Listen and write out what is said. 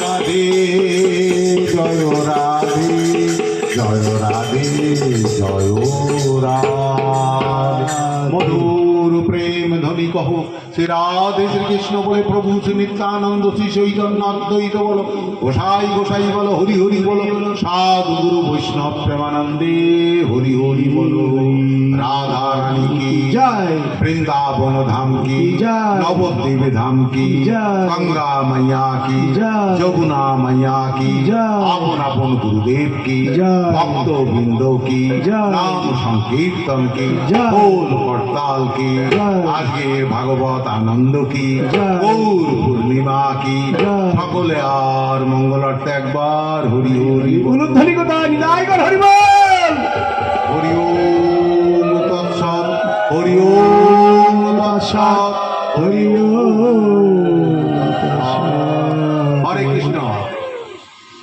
রাধে জয় রাধে জয় রাধে জয় রাধে। মধুর প্রেম ধ্বনি কহ শ্রী রাধে শ্রীকৃষ্ণ বলে, প্রভু শ্রী নিত্যানন্দ শ্রী চৈতন্য অদ্বৈত বলো, গোসাই গোসাই বলো, হরি হরি বলো, সাধু গুরু বৈষ্ণব প্রেমানন্দে হরি হরি বলো। রাধা রানী কি জয়, বৃন্দাবন ধাম কি জয়, নবদ্বীপ ধাম কি জয়, গঙ্গা मैया की জয়, যমুনা मैया की জয়, আপন আপন গুরুদেব की জয়, ভক্ত বৃন্দো की জয়, নাম সংকীর্তন की জয়, बोल করতাল की জয়, আজকের ভাগবত আনন্দ की জয়, গৌর পূর্ণিমা की জয়। সকলে আর মঙ্গলার্থে একবার হরি হরি বল। উলুধ্বনি কথা নিদায় কর হরি বল। হরি ওম তৎসৎ হরি ওম তৎসৎ হরি ওম। হরে কৃষ্ণ।